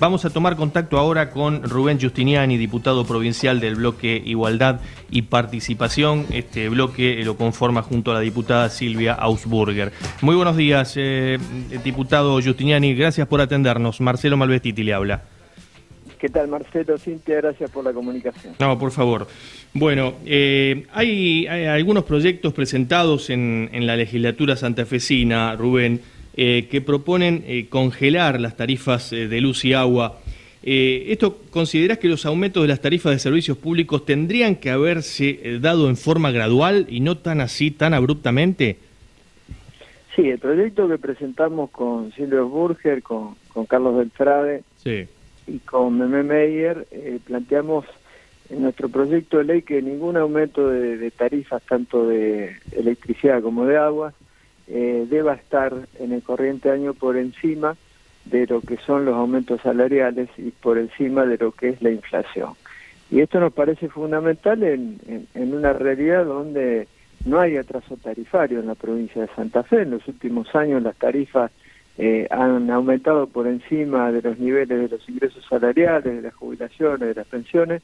Vamos a tomar contacto ahora con Rubén Giustiniani, diputado provincial del bloque Igualdad y Participación. Este bloque lo conforma junto a la diputada Silvia Ausburger. Muy buenos días, diputado Giustiniani. Gracias por atendernos. Marcelo Malvestiti le habla. ¿Qué tal, Marcelo? Cintia, gracias por la comunicación. No, por favor. Bueno, hay algunos proyectos presentados en la legislatura santafesina, Rubén, que proponen congelar las tarifas de luz y agua. ¿Esto considerás que los aumentos de las tarifas de servicios públicos tendrían que haberse dado en forma gradual y no tan así, tan abruptamente? Sí, el proyecto que presentamos con Silvia Ausburger, con Carlos Beltrade, sí, y con Memé Meyer, planteamos en nuestro proyecto de ley que ningún aumento de tarifas, tanto de electricidad como de agua, deba estar en el corriente año por encima de lo que son los aumentos salariales y por encima de lo que es la inflación. Y esto nos parece fundamental en una realidad donde no hay atraso tarifario en la provincia de Santa Fe. En los últimos años las tarifas han aumentado por encima de los niveles de los ingresos salariales, de las jubilaciones, de las pensiones,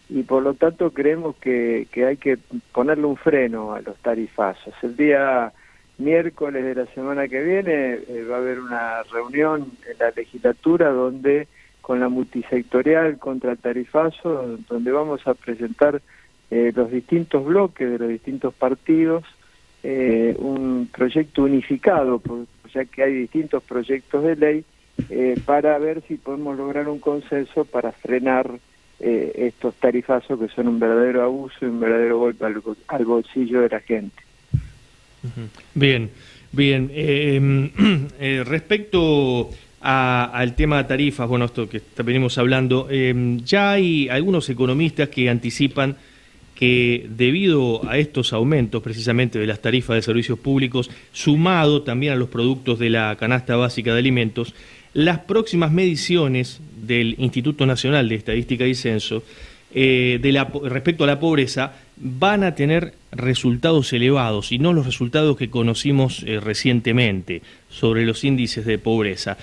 y por lo tanto creemos que hay que ponerle un freno a los tarifazos. El día miércoles de la semana que viene va a haber una reunión en la legislatura donde con la multisectorial contra el tarifazo, donde vamos a presentar los distintos bloques de los distintos partidos, un proyecto unificado, ya que hay distintos proyectos de ley, para ver si podemos lograr un consenso para frenar estos tarifazos que son un verdadero abuso y un verdadero golpe al bolsillo de la gente. Bien, bien. Respecto al tema de tarifas, bueno, esto que venimos hablando, ya hay algunos economistas que anticipan que debido a estos aumentos precisamente de las tarifas de servicios públicos, sumado también a los productos de la canasta básica de alimentos, las próximas mediciones del Instituto Nacional de Estadística y Censo respecto a la pobreza van a tener resultados elevados y no los resultados que conocimos recientemente sobre los índices de pobreza.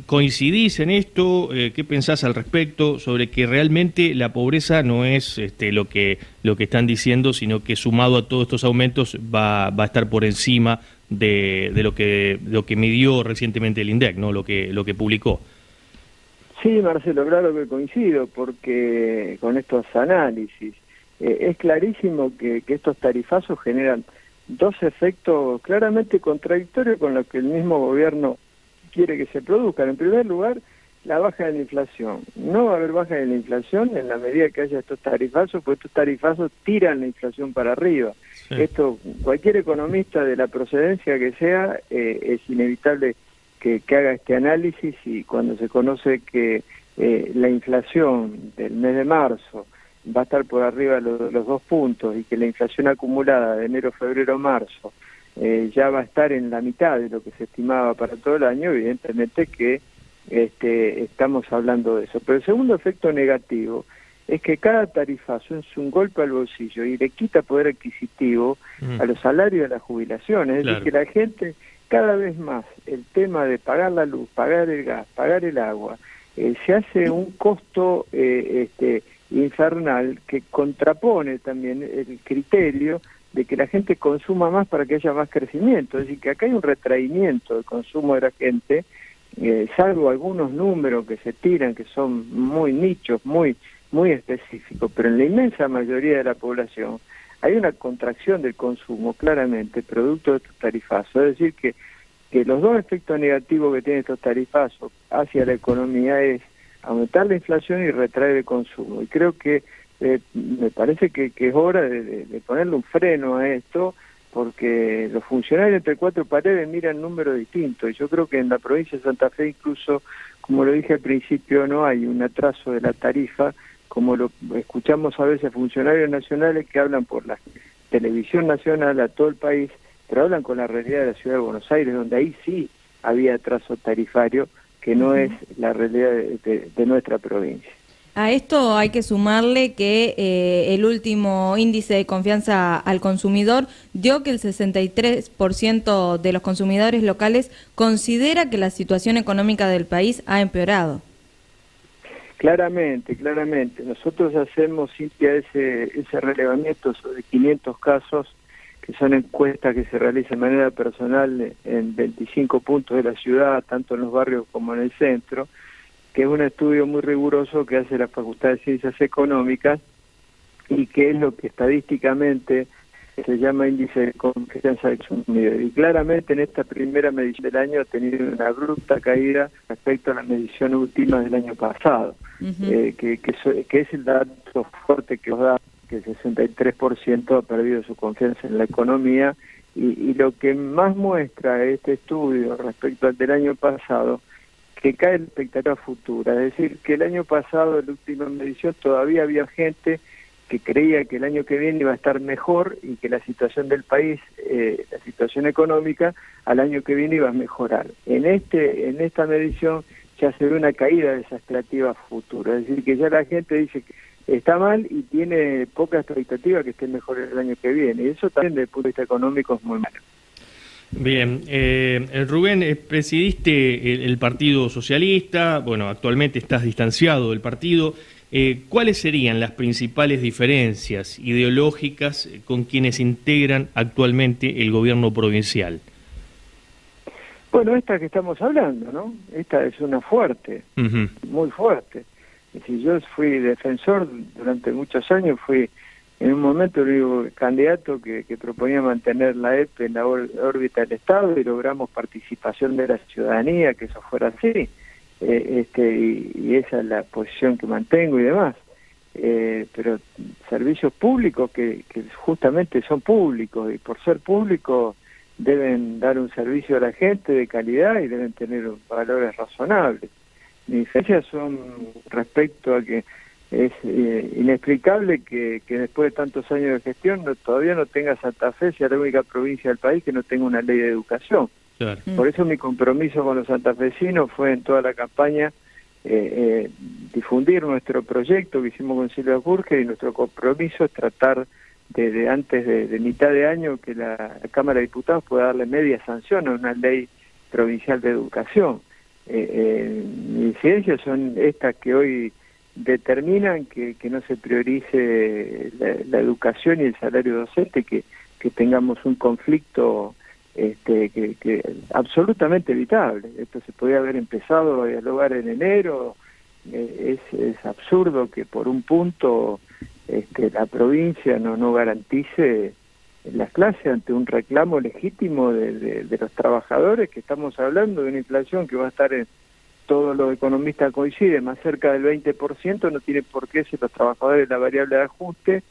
¿Coincidís en esto? ¿Qué pensás al respecto sobre que realmente la pobreza no es lo que están diciendo, sino que sumado a todos estos aumentos va a estar por encima de lo que midió recientemente el INDEC, ¿no? lo que publicó? Sí, Marcelo, claro que coincido, porque con estos análisis es clarísimo que estos tarifazos generan dos efectos claramente contradictorios con lo que el mismo gobierno quiere que se produzcan. En primer lugar, la baja de la inflación. No va a haber baja de la inflación en la medida que haya estos tarifazos, porque estos tarifazos tiran la inflación para arriba. Sí. Esto, cualquier economista de la procedencia que sea, es inevitable que haga este análisis, y cuando se conoce que la inflación del mes de marzo va a estar por arriba de los 2 puntos y que la inflación acumulada de enero, febrero, marzo ya va a estar en la mitad de lo que se estimaba para todo el año, evidentemente que estamos hablando de eso. Pero el segundo efecto negativo es que cada tarifazo es un golpe al bolsillo y le quita poder adquisitivo a los salarios y a las jubilaciones. Es decir, que la gente cada vez más, el tema de pagar la luz, pagar el gas, pagar el agua, se hace un costo infernal que contrapone también el criterio de que la gente consuma más para que haya más crecimiento. Es decir, que acá hay un retraimiento del consumo de la gente, salvo algunos números que se tiran, que son muy nichos, muy específicos, pero en la inmensa mayoría de la población hay una contracción del consumo, claramente, producto de estos tarifazos. Es decir, que los dos efectos negativos que tienen estos tarifazos hacia la economía es aumentar la inflación y retraer el consumo. Y creo que me parece que es hora de ponerle un freno a esto, porque los funcionarios entre 4 paredes miran números distintos. Y yo creo que en la provincia de Santa Fe, incluso, como lo dije al principio, no hay un atraso de la tarifa, como lo escuchamos a veces funcionarios nacionales que hablan por la televisión nacional a todo el país, pero hablan con la realidad de la ciudad de Buenos Aires, donde ahí sí había atraso tarifario, que no es la realidad de nuestra provincia. A esto hay que sumarle que el último índice de confianza al consumidor dio que el 63% de los consumidores locales considera que la situación económica del país ha empeorado. Claramente. Nosotros hacemos, Cintia, ese relevamiento sobre 500 casos, que son encuestas que se realizan de manera personal en 25 puntos de la ciudad, tanto en los barrios como en el centro, que es un estudio muy riguroso que hace la Facultad de Ciencias Económicas y que es lo que estadísticamente se llama índice de confianza del consumidor. Y claramente en esta primera medición del año ha tenido una abrupta caída respecto a la medición última del año pasado, que es el dato fuerte que nos da, que el 63% ha perdido su confianza en la economía, y lo que más muestra este estudio respecto al del año pasado, que cae la expectativa futura, es decir, que el año pasado, en la última medición, todavía había gente que creía que el año que viene iba a estar mejor y que la situación del país, la situación económica, al año que viene iba a mejorar. En esta medición ya se ve una caída de esa expectativa futura, es decir, que ya la gente dice que está mal y tiene poca expectativa que esté mejor el año que viene, y eso también desde el punto de vista económico es muy malo. Bien, Rubén, presidiste el Partido Socialista, bueno, actualmente estás distanciado del partido. ¿Cuáles serían las principales diferencias ideológicas con quienes integran actualmente el gobierno provincial? Bueno, esta que estamos hablando, ¿no? Esta es una fuerte, muy fuerte. Es decir, yo fui defensor durante muchos años, fui en un momento el único candidato que proponía mantener la EPE en la órbita del Estado, y logramos participación de la ciudadanía, que eso fuera así. Y esa es la posición que mantengo y demás. Pero servicios públicos que justamente son públicos, y por ser públicos deben dar un servicio a la gente de calidad y deben tener valores razonables. Mis diferencias son respecto a que es inexplicable que después de tantos años de gestión todavía no tenga Santa Fe, sea la única provincia del país que no tenga una ley de educación. Claro. Por eso mi compromiso con los santafesinos fue en toda la campaña difundir nuestro proyecto que hicimos con Silvia Burger, y nuestro compromiso es tratar de antes de mitad de año que la Cámara de Diputados pueda darle media sanción a una ley provincial de educación. Mis incidencias son estas que hoy determinan que no se priorice la educación y el salario docente, que tengamos un conflicto que absolutamente evitable. Esto se podía haber empezado a dialogar en enero. Es absurdo que por un punto la provincia no garantice las clases ante un reclamo legítimo de los trabajadores, que estamos hablando de una inflación que va a estar todos los economistas coinciden, más cerca del 20%, no tiene por qué ser los trabajadores la variable de ajuste,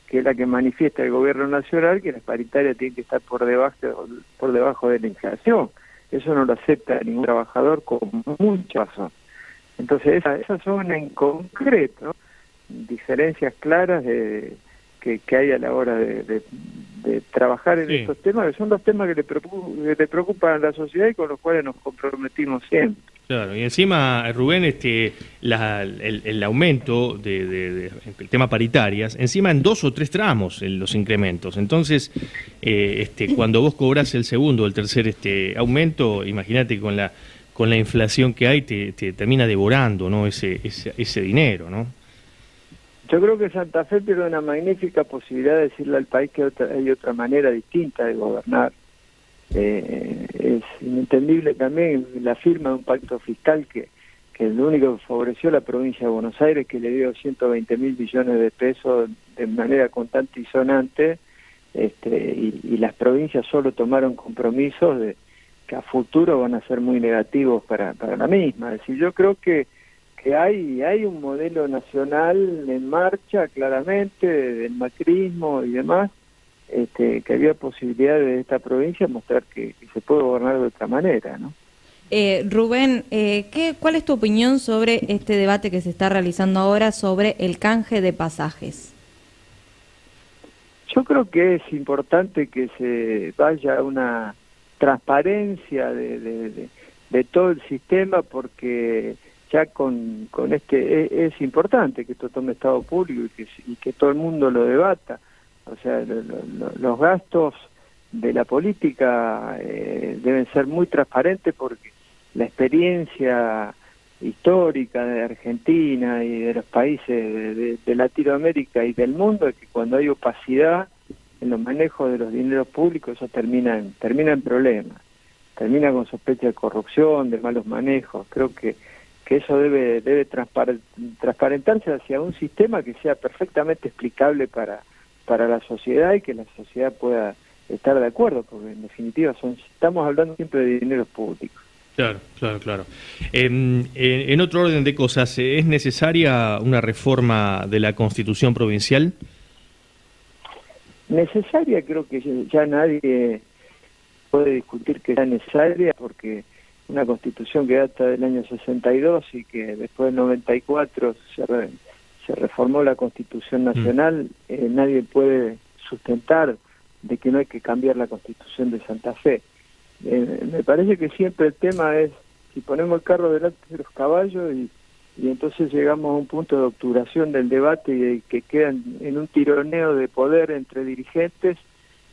que es la que manifiesta el gobierno nacional, que las paritarias tienen que estar por debajo de la inflación. Eso no lo acepta ningún trabajador con mucha razón. Entonces esas son en concreto diferencias claras que hay a la hora de trabajar en estos temas, que son los temas que le preocupan a la sociedad y con los cuales nos comprometimos siempre. Claro, y encima, Rubén, el aumento del tema paritarias, encima en 2 o 3 tramos los incrementos. Entonces, cuando vos cobras el segundo o el tercer aumento, imagínate con la inflación que hay, te termina devorando, ¿no? ese dinero, ¿no? Yo creo que Santa Fe pierde una magnífica posibilidad de decirle al país que hay otra manera distinta de gobernar. Es inentendible también la firma de un pacto fiscal que lo único que favoreció a la provincia de Buenos Aires, que le dio 120.000 millones de pesos de manera constante y sonante, y las provincias solo tomaron compromisos que a futuro van a ser muy negativos para la misma. Es decir, yo creo que hay un modelo nacional en marcha claramente del macrismo y demás, que había posibilidad de esta provincia mostrar que se puede gobernar de otra manera, ¿no? Rubén, ¿cuál es tu opinión sobre este debate que se está realizando ahora sobre el canje de pasajes? Yo creo que es importante que se vaya a una transparencia de todo el sistema, porque ya con es importante que esto tome estado público y que todo el mundo lo debata. O sea, los gastos de la política deben ser muy transparentes, porque la experiencia histórica de Argentina y de los países de Latinoamérica y del mundo, es que cuando hay opacidad en los manejos de los dineros públicos, eso termina en problemas, termina con sospecha de corrupción, de malos manejos. Creo que eso debe transparentarse hacia un sistema que sea perfectamente explicable para la sociedad y que la sociedad pueda estar de acuerdo, porque en definitiva estamos hablando siempre de dineros públicos. Claro. En otro orden de cosas, ¿es necesaria una reforma de la Constitución provincial? Necesaria, creo que ya nadie puede discutir que sea necesaria, porque una Constitución que data del año 62 y que después del 94 se reformó la Constitución Nacional, nadie puede sustentar de que no hay que cambiar la Constitución de Santa Fe. Me parece que siempre el tema es, si ponemos el carro delante de los caballos y entonces llegamos a un punto de obturación del debate y que quedan en un tironeo de poder entre dirigentes,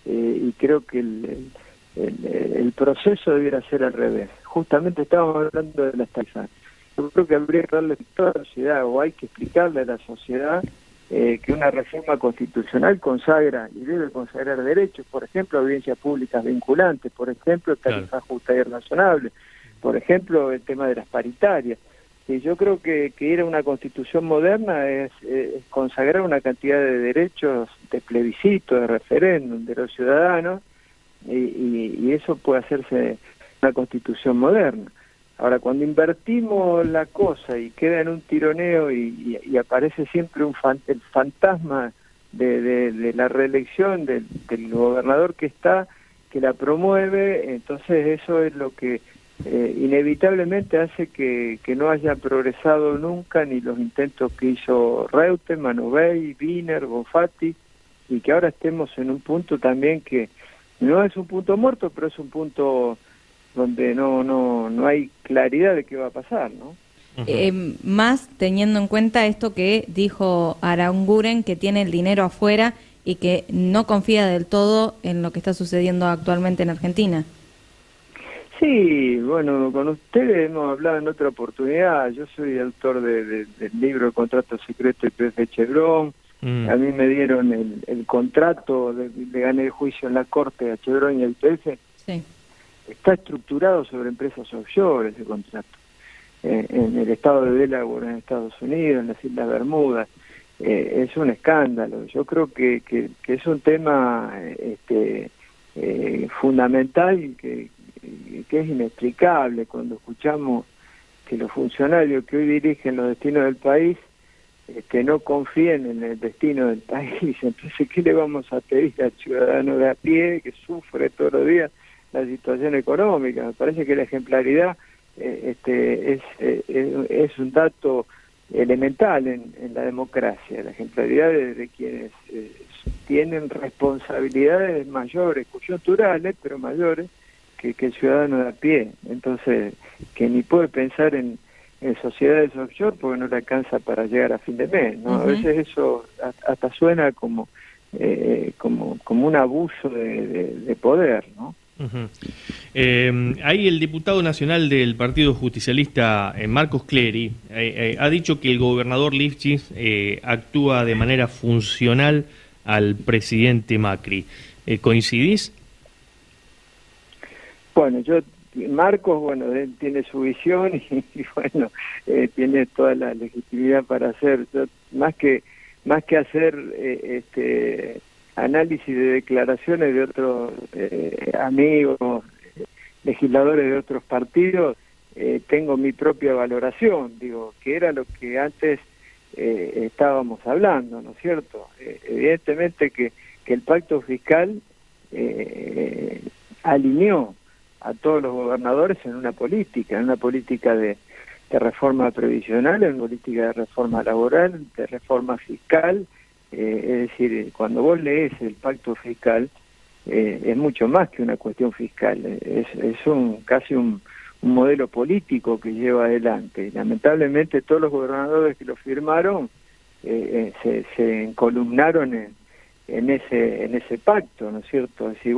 y creo que el proceso debiera ser al revés. Justamente estábamos hablando de las tasas. Yo creo que habría que darle a la sociedad, o hay que explicarle a la sociedad que una reforma constitucional consagra y debe consagrar derechos, por ejemplo, audiencias públicas vinculantes, por ejemplo, tarifas justas y razonables, por ejemplo, el tema de las paritarias. Y yo creo que ir a una constitución moderna es consagrar una cantidad de derechos de plebiscito, de referéndum de los ciudadanos, y eso puede hacerse una constitución moderna. Ahora, cuando invertimos la cosa y queda en un tironeo y aparece siempre el fantasma de la reelección del gobernador que la promueve, entonces eso es lo que inevitablemente hace que no haya progresado nunca ni los intentos que hizo Reutemann, Obey, Wiener, Bonfatti, y que ahora estemos en un punto también que no es un punto muerto, pero es un punto donde no hay claridad de qué va a pasar, ¿no? Más teniendo en cuenta esto que dijo Aranguren, que tiene el dinero afuera y que no confía del todo en lo que está sucediendo actualmente en Argentina. Sí, bueno, con ustedes hemos hablado en otra oportunidad. Yo soy autor del libro El contrato secreto del PF Chevron. A mí me dieron el contrato, le gané el juicio en la corte a Chevron y al PF. Sí. Está estructurado sobre empresas offshore ese contrato, en el estado de Delaware, en Estados Unidos, en las Islas Bermudas. Es un escándalo. Yo creo que es un tema fundamental y que es inexplicable cuando escuchamos que los funcionarios que hoy dirigen los destinos del país no confíen en el destino del país. Entonces, ¿qué le vamos a pedir al ciudadano de a pie que sufre todos los días la situación económica? Me parece que la ejemplaridad es un dato elemental en la democracia, la ejemplaridad de quienes tienen responsabilidades mayores, coyunturales, pero mayores que el ciudadano de a pie. Entonces, que ni puede pensar en sociedades offshore porque no le alcanza para llegar a fin de mes, ¿no? A veces eso hasta suena como un abuso de poder, ¿no? Ahí el diputado nacional del Partido Justicialista, Marcos Clery, ha dicho que el gobernador Lifchis actúa de manera funcional al presidente Macri. ¿Coincidís? Bueno, Marcos, él tiene su visión y tiene toda la legitimidad para hacer, más que hacer análisis de declaraciones de otros amigos, legisladores de otros partidos, tengo mi propia valoración, que era lo que antes estábamos hablando, ¿no es cierto? Evidentemente que el pacto fiscal alineó a todos los gobernadores en una política de reforma previsional, en política de reforma laboral, de reforma fiscal. Es decir, cuando vos lees el pacto fiscal, es mucho más que una cuestión fiscal, es casi un modelo político que lleva adelante. Y lamentablemente todos los gobernadores que lo firmaron se encolumnaron en ese pacto, ¿no es cierto? Es decir,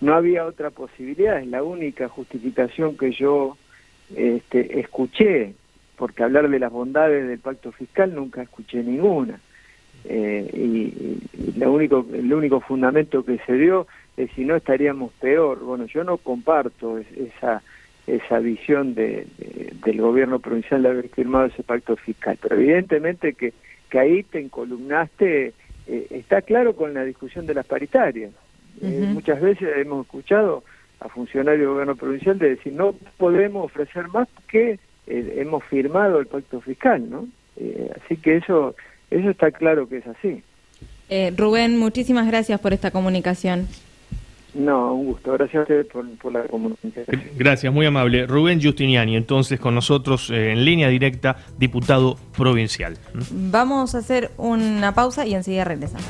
no había otra posibilidad, es la única justificación que yo escuché porque hablar de las bondades del pacto fiscal nunca escuché ninguna. Y el único fundamento que se dio es si no estaríamos peor. Bueno, yo no comparto esa visión del gobierno provincial de haber firmado ese pacto fiscal, pero evidentemente que ahí te encolumnaste, está claro con la discusión de las paritarias. Muchas veces hemos escuchado a funcionarios del gobierno provincial de decir no podemos ofrecer más que hemos firmado el pacto fiscal, ¿no? Así que eso está claro que es así. Rubén, muchísimas gracias por esta comunicación. No, un gusto. Gracias a ustedes por la comunicación. Gracias, muy amable. Rubén Giustiniani, entonces con nosotros en línea directa, diputado provincial. Vamos a hacer una pausa y enseguida regresamos.